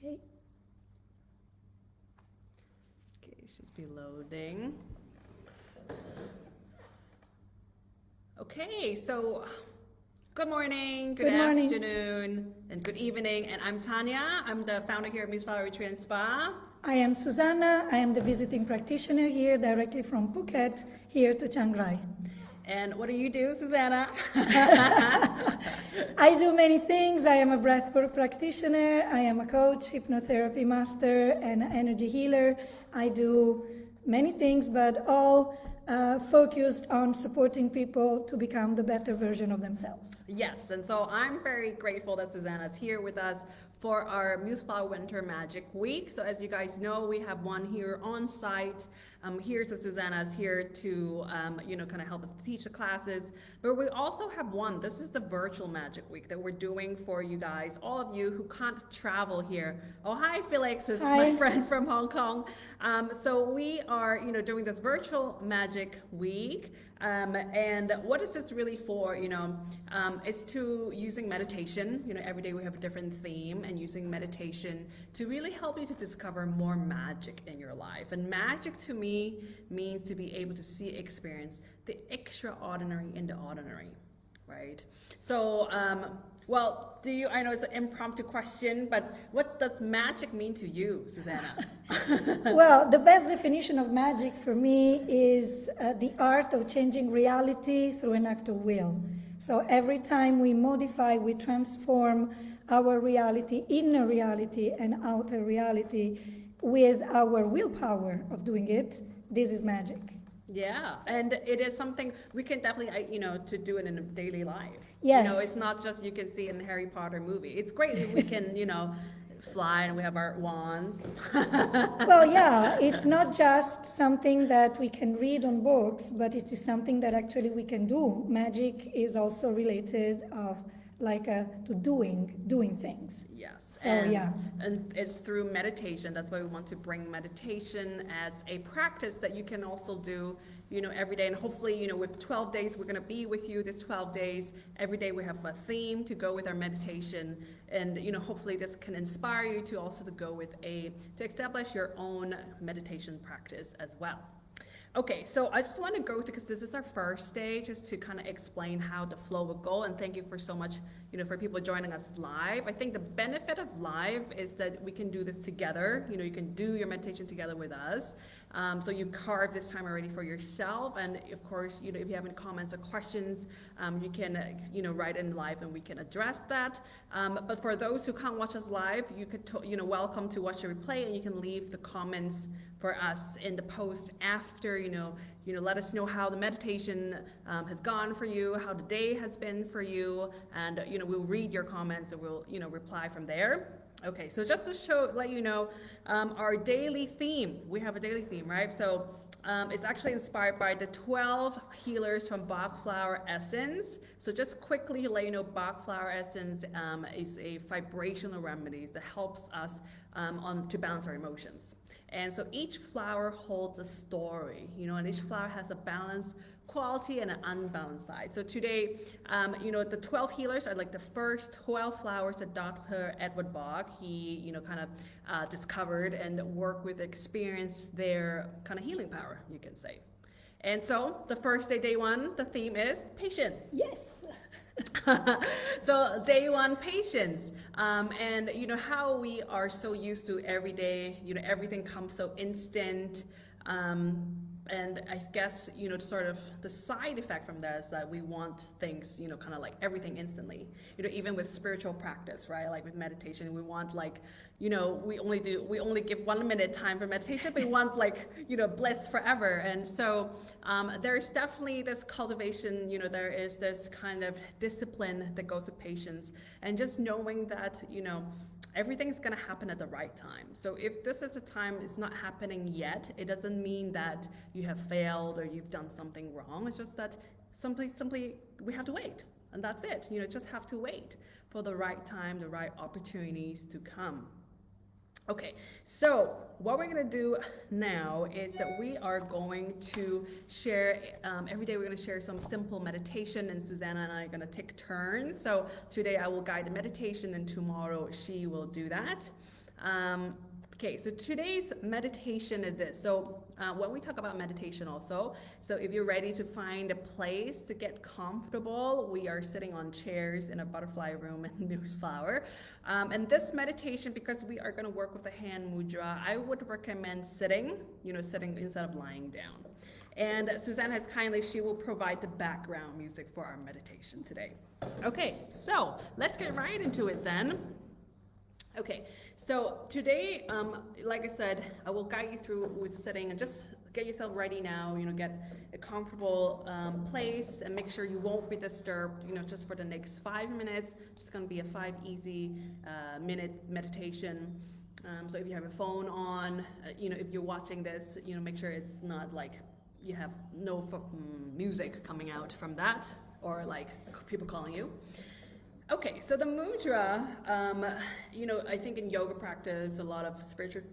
Okay. Okay, it should be loading. Okay, so good morning, good afternoon, and good evening. And I'm Tania. I'm the founder here at Museflower Retreat Spa. I am Susanna. I am the visiting practitioner here, directly from Phuket, here to Chiang Rai. And what do you do, Susanna? I do many things. I am a breathwork practitioner. I am a coach, hypnotherapy master, and energy healer. I do many things, but all focused on supporting people to become the better version of themselves. Yes, and so I'm very grateful that Susanna's here with us for our Museflower Winter Magic Week. So as you guys know, we have one here on site. So Susanna's here to, kind of help us teach the classes. But we also have one, this is the virtual Magic Week that we're doing for you guys, all of you who can't travel here. Oh, hi, Felix, is my friend from Hong Kong. So we are, doing this virtual Magic Week. And what is this really for? It's to using meditation. Every day we have a different theme, and using meditation to really help you to discover more magic in your life. And magic to me means to be able to see, experience the extraordinary in the ordinary, right? So, I know it's an impromptu question, but what does magic mean to you, Susanna? Well, the best definition of magic for me is the art of changing reality through an act of will. So every time we modify, we transform our reality, inner reality and outer reality with our willpower of doing it. This is magic. Yeah, and it is something we can definitely, to do it in a daily life. Yes. It's not just you can see in the Harry Potter movie. It's great if we can, fly and we have our wands. Well, yeah, it's not just something that we can read on books, but it is something that actually we can do. Magic is also related to doing things. Yes. So, and it's through meditation. That's why we want to bring meditation as a practice that you can also do, every day. And hopefully, with 12 days, we're going to be with you this 12 days. Every day we have a theme to go with our meditation. And, hopefully this can inspire you to also to establish your own meditation practice as well. Okay, so I just want to go through, because this is our first day, just to kind of explain how the flow will go. And thank you for so much, for people joining us live. I think the benefit of live is that we can do this together. You can do your meditation together with us. So you carve this time already for yourself. And of course, if you have any comments or questions, you can, write in live and we can address that. But for those who can't watch us live, you could, welcome to watch the replay, and you can leave the comments for us in the post after, let us know how the meditation has gone for you, how the day has been for you, and we'll read your comments and we'll reply from there. Okay, so just to let you know, our daily theme, we have a daily theme, right? So it's actually inspired by the 12 healers from Bach Flower Essence. So just quickly let you know, Bach Flower Essence is a vibrational remedy that helps us to balance our emotions. And so each flower holds a story, and each flower has a balanced quality and an unbalanced side. So today, the 12 healers are like the first 12 flowers that Dr. Edward Bach, he, discovered and worked with, experienced their kind of healing power, you can say. And so the first day one, the theme is patience. Yes. So day one, patience. And how we are so used to every day, everything comes so instant. And I guess, sort of the side effect from that is that we want things, kind of like everything instantly. Even with spiritual practice, right? Like with meditation, we want we only give 1 minute time for meditation, but we want bliss forever. And so there's definitely this cultivation, there is this kind of discipline that goes with patience, and just knowing that, everything's going to happen at the right time. So if this is a time it's not happening yet, it doesn't mean that you have failed or you've done something wrong. It's just that simply we have to wait, and that's it. Just have to wait for the right time, the right opportunities to come. Okay, so what we're going to do now is that we are going to share, every day we're going to share some simple meditation, and Susanna and I are going to take turns. So today I will guide the meditation, and tomorrow she will do that. Okay, so today's meditation is this. So when we talk about meditation also, so if you're ready to find a place to get comfortable, we are sitting on chairs in a butterfly room in Museflower. And this meditation, because we are going to work with the hand mudra, I would recommend sitting, sitting instead of lying down. And Susanna has kindly, she will provide the background music for our meditation today. Okay, so let's get right into it then. Okay, so today, like I said, I will guide you through with sitting and just get yourself ready now, get a comfortable place and make sure you won't be disturbed, just for the next 5 minutes. Just gonna be a 5 easy minute meditation. So if you have a phone on, if you're watching this, make sure it's not like you have no music coming out from that or like people calling you. Okay, so the mudra, I think in yoga practice, a lot of spiritual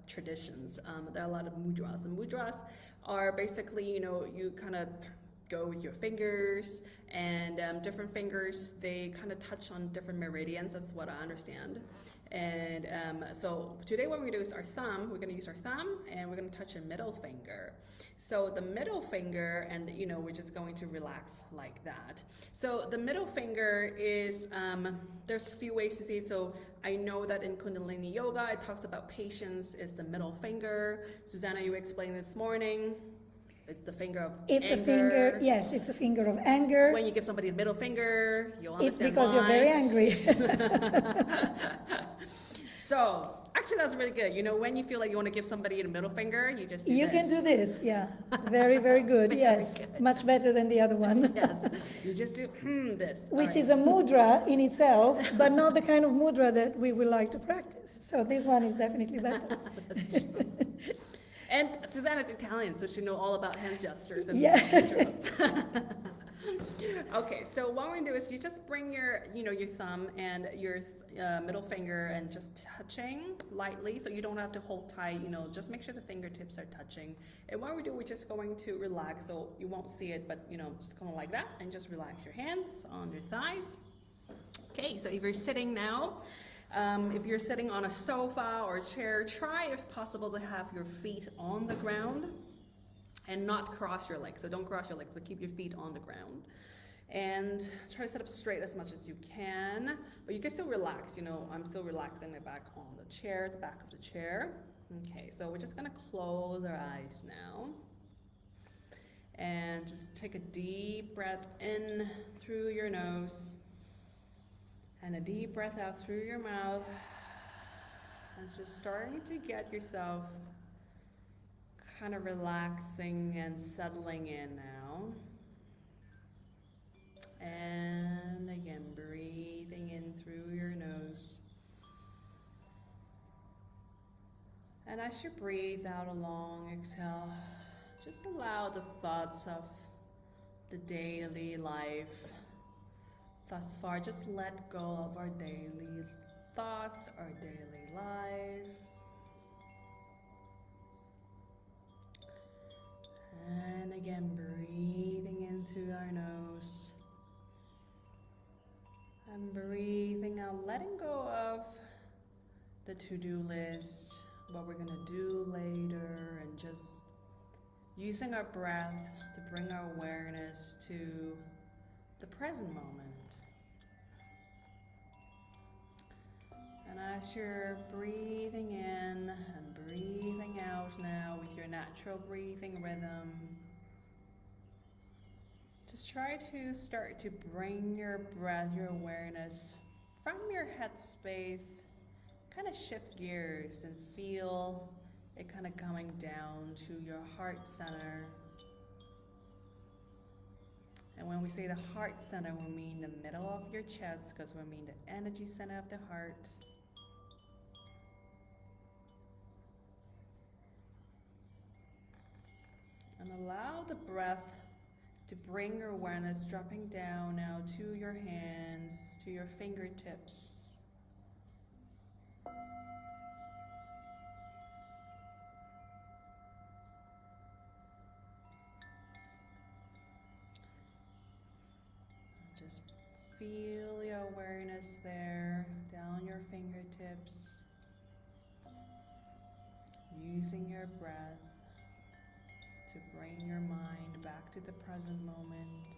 traditions, there are a lot of mudras. And mudras are basically, you kind of go with your fingers, and different fingers, they kind of touch on different meridians. That's what I understand. And so today what we're going to do is our thumb. We're going to use our thumb, and we're going to touch a middle finger. So the middle finger, and we're just going to relax like that. So the middle finger is, there's a few ways to see it. So I know that in Kundalini Yoga, it talks about patience is the middle finger. Susanna, you explained this morning. It's the finger of anger. It's a finger of anger. When you give somebody the middle finger, you'll understand it's because why. You're very angry. So, actually that's really good. When you feel like you want to give somebody the middle finger, you just do You this. can do this, yeah. Very, very good, yes. Good. Much better than the other one. Yes, you just do this. Which is a mudra in itself, but not the kind of mudra that we would like to practice. So this one is definitely better. That's true. And Susanna's Italian, so she knows all about hand gestures and Okay, so what we're gonna do is you just bring your thumb and your middle finger and just touching lightly, so you don't have to hold tight. Just make sure the fingertips are touching. And what we do, we're just going to relax, so you won't see it, but just kind of like that, and just relax your hands on your thighs. Okay, so if you're sitting now. If you're sitting on a sofa or a chair, try if possible to have your feet on the ground and not cross your legs. So don't cross your legs, but keep your feet on the ground. And try to sit up straight as much as you can, but you can still relax. I'm still relaxing my back on the chair, the back of the chair. Okay, so we're just gonna close our eyes now. And just take a deep breath in through your nose. And a deep breath out through your mouth. And just starting to get yourself kind of relaxing and settling in now. And again, breathing in through your nose. And as you breathe out a long exhale, just allow the thoughts of the daily life thus far, just let go of our daily thoughts, our daily life. And again, breathing in through our nose. And breathing out, letting go of the to-do list, what we're gonna do later, and just using our breath to bring our awareness to the present moment. And as you're breathing in and breathing out now with your natural breathing rhythm, just try to start to bring your breath, your awareness from your head space, kind of shift gears and feel it kind of coming down to your heart center. And when we say the heart center, we mean the middle of your chest, because we mean the energy center of the heart. And allow the breath to bring your awareness dropping down now to your hands, to your fingertips. Just feel your awareness there, down your fingertips. using your breath to bring your mind back to the present moment.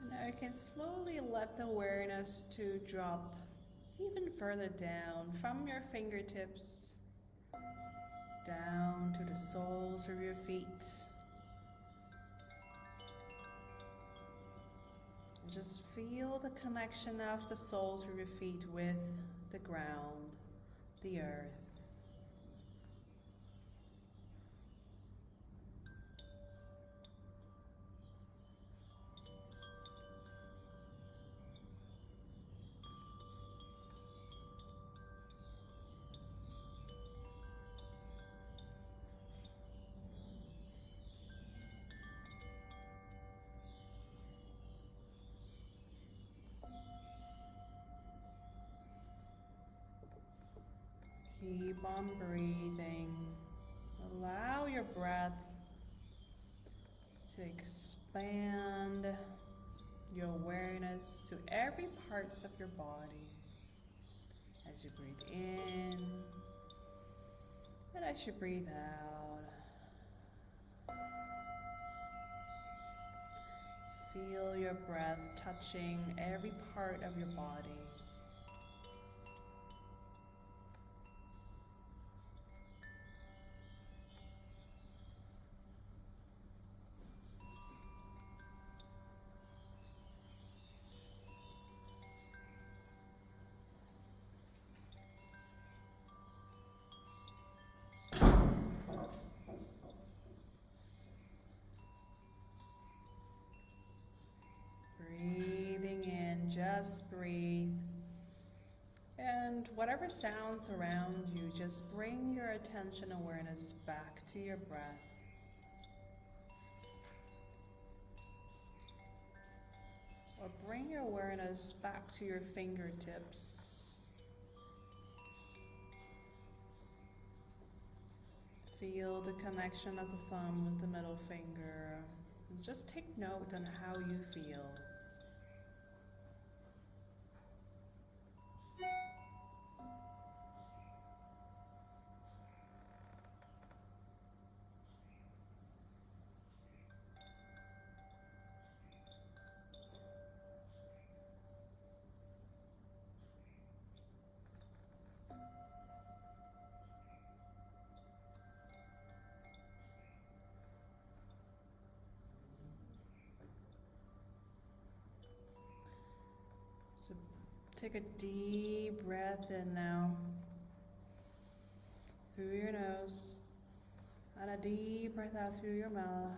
And now you can slowly let the awareness to drop even further down from your fingertips down to the soles of your feet. And just feel the connection of the soles of your feet with the ground, the earth. Keep on breathing. Allow your breath to expand your awareness to every parts of your body as you breathe in and as you breathe out. Feel your breath touching every part of your body. Breathing in, just breathe. And whatever sounds around you, just bring your attention awareness back to your breath. Or bring your awareness back to your fingertips. Feel the connection of the thumb with the middle finger. And just take note on how you feel. So take a deep breath in now, through your nose, and a deep breath out through your mouth.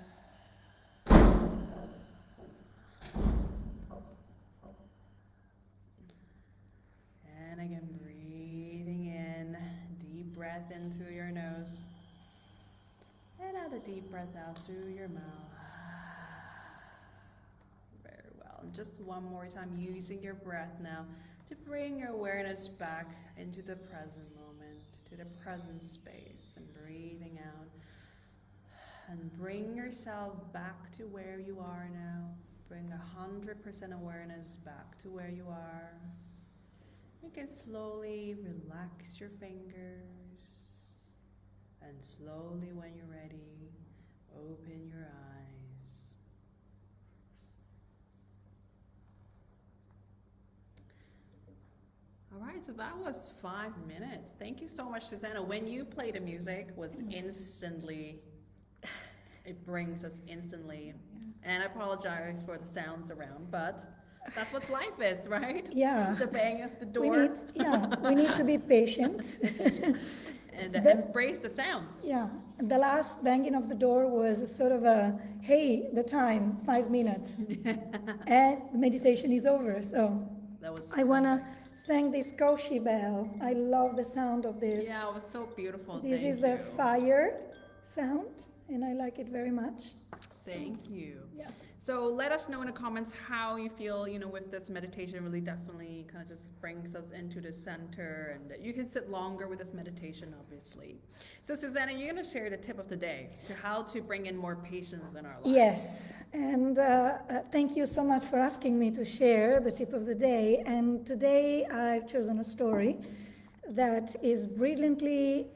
And again, breathing in, deep breath in through your nose, and out a deep breath out through your mouth. Just one more time, using your breath now to bring your awareness back into the present moment, to the present space, and breathing out. And bring yourself back to where you are now. Bring 100% awareness back to where you are. You can slowly relax your fingers, and slowly, when you're ready, open your eyes. All right, so that was 5 minutes. Thank you so much, Susanna. When you play the music, was instantly, it brings us instantly. And I apologize for the sounds around, but that's what life is, right? Yeah. The bang of the door. We need to be patient. And embrace the sounds. Yeah, the last banging of the door was sort of a, hey, the time, 5 minutes. And the meditation is over, so That was I want to thank this Koshi bell. I love the sound of this. Yeah, it was so beautiful. This is the fire sound, and I like it very much. Thank you. Yeah. So let us know in the comments how you feel, with this meditation. Really definitely kind of just brings us into the center, and you can sit longer with this meditation, obviously. So Susanna, you're going to share the tip of the day to how to bring in more patience in our lives. Yes, and thank you so much for asking me to share the tip of the day. And today I've chosen a story that is brilliantly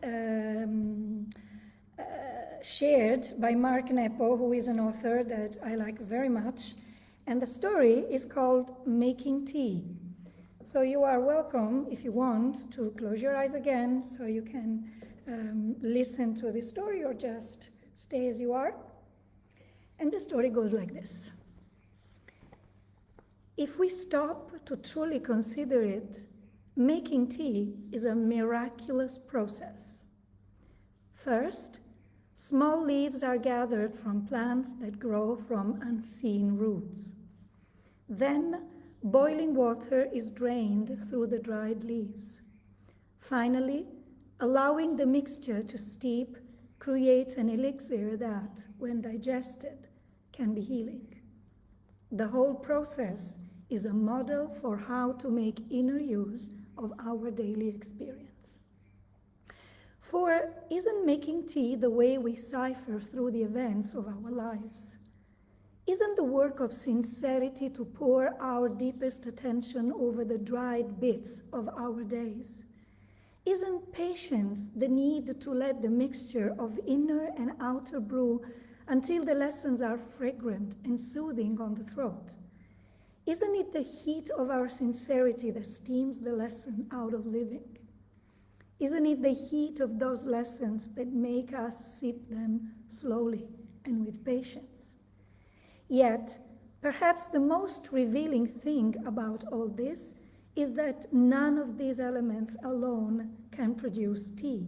shared by Mark Nepo, who is an author that I like very much. And the story is called Making Tea. So you are welcome, if you want, to close your eyes again so you can listen to the story, or just stay as you are. And the story goes like this. If we stop to truly consider it, making tea is a miraculous process. First, small leaves are gathered from plants that grow from unseen roots. Then, boiling water is drained through the dried leaves. Finally, allowing the mixture to steep creates an elixir that, when digested, can be healing. The whole process is a model for how to make inner use of our daily experience. For isn't making tea the way we cipher through the events of our lives? Isn't the work of sincerity to pour our deepest attention over the dried bits of our days? Isn't patience the need to let the mixture of inner and outer brew until the lessons are fragrant and soothing on the throat? Isn't it the heat of our sincerity that steams the lesson out of living? Isn't it the heat of those lessons that make us sip them slowly and with patience? Yet, perhaps the most revealing thing about all this is that none of these elements alone can produce tea.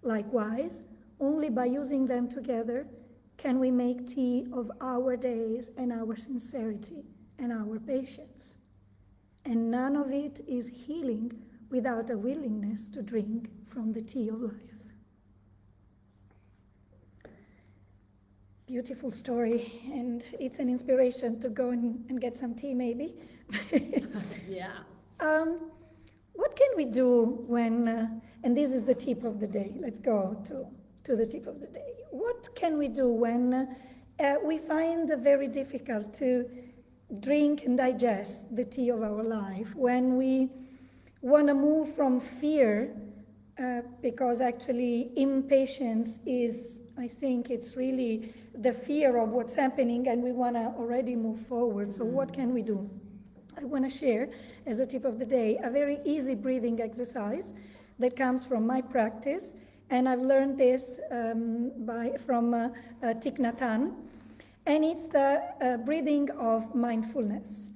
Likewise, only by using them together can we make tea of our days and our sincerity and our patience. And none of it is healing without a willingness to drink from the tea of life. Beautiful story, and it's an inspiration to go and get some tea, maybe. Yeah. What can we do when, and this is the tip of the day, let's go to the tip of the day. What can we do when we find it very difficult to drink and digest the tea of our life, when we want to move from fear, because actually impatience is, I think it's really the fear of what's happening, and we want to already move forward. So what can we do? I want to share, as a tip of the day, a very easy breathing exercise that comes from my practice, and I've learned this from Thich Nhat Hanh, and it's the breathing of mindfulness.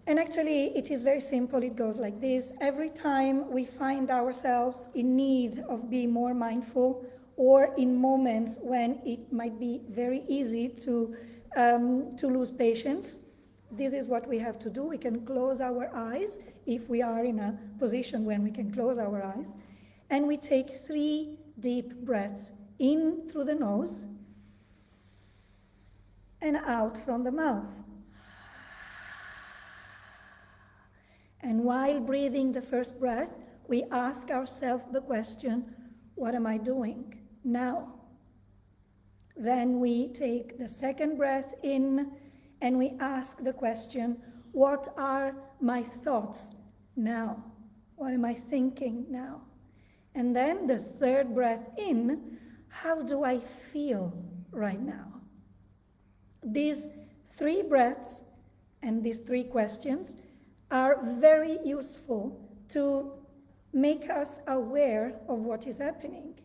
And actually, it is very simple. It goes like this. Every time we find ourselves in need of being more mindful, or in moments when it might be very easy to lose patience, this is what we have to do. We can close our eyes, if we are in a position when we can close our eyes, and we take 3 deep breaths in through the nose and out from the mouth. And while breathing the first breath, we ask ourselves the question, what am I doing now? Then we take the second breath in and we ask the question, what are my thoughts now? What am I thinking now? And then the third breath in, how do I feel right now? These 3 breaths and these 3 questions are very useful to make us aware of what is happening.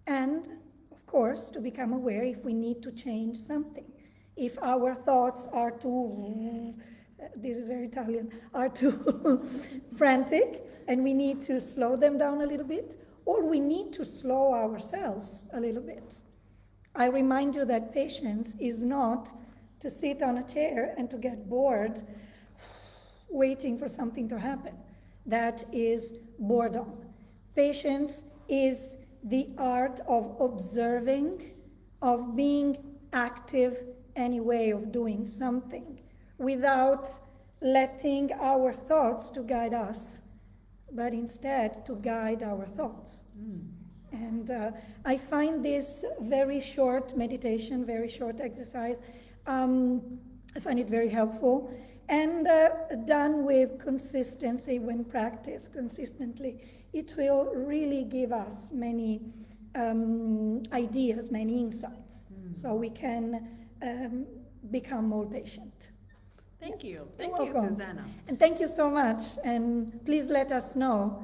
And, of course, to become aware if we need to change something. If our thoughts are too, this is very Italian, are too frantic, and we need to slow them down a little bit, or we need to slow ourselves a little bit. I remind you that patience is not to sit on a chair and to get bored waiting for something to happen. That is boredom. Patience is the art of observing, of being active any way of doing something without letting our thoughts to guide us, but instead to guide our thoughts. And I find this very short meditation, very short exercise, I find it very helpful, and done with consistency, when practiced consistently, it will really give us many ideas, many insights, so we can become more patient. Thank you. You're Thank you, welcome. Susanna. And thank you so much. And please let us know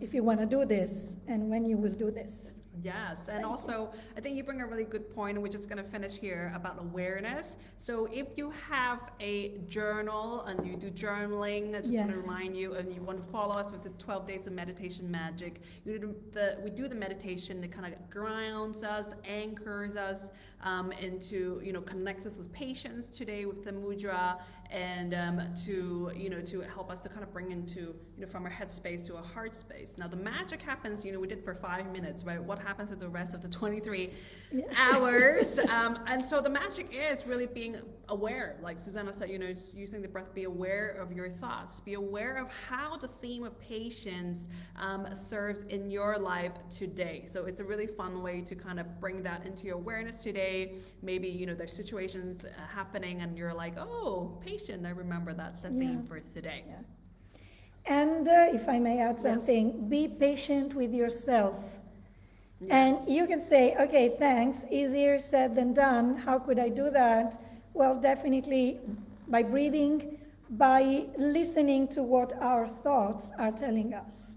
if you want to do this and when you will do this. Yes, and also I think you bring a really good point, and we're just going to finish here about awareness. So if you have a journal and you do journaling, I just want to Yes. remind you, and you want to follow us with the 12 days of meditation magic, we do the meditation that kind of grounds us, anchors us into, connects us with patience today with the mudra, and to help us to kind of bring into, from our head space to a heart space. Now the magic happens, we did for 5 minutes, right? What happens to the rest of the 23 hours? And so the magic is really being aware, like Susanna said, just using the breath, be aware of your thoughts, be aware of how the theme of patience serves in your life today. So it's a really fun way to kind of bring that into your awareness today. Maybe, there's situations happening and you're like, oh, patient, I remember that's the theme for today. Yeah. And if I may add something, be patient with yourself. Yes. And you can say, okay, thanks, easier said than done. How could I do that? Well, definitely by breathing, by listening to what our thoughts are telling us.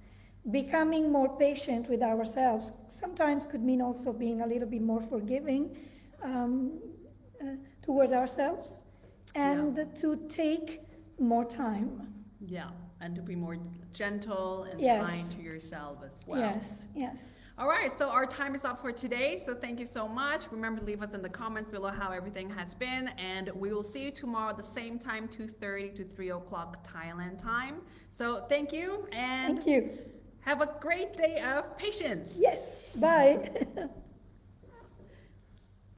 Becoming more patient with ourselves sometimes could mean also being a little bit more forgiving towards ourselves, and to take more time. Yeah, and to be more gentle and kind to yourself as well. Yes, yes. All right, so our time is up for today. So thank you so much. Remember to leave us in the comments below how everything has been. And we will see you tomorrow at the same time, 2:30 to 3 o'clock Thailand time. So thank you, and Thank you. have a great day of patience. Yes, bye.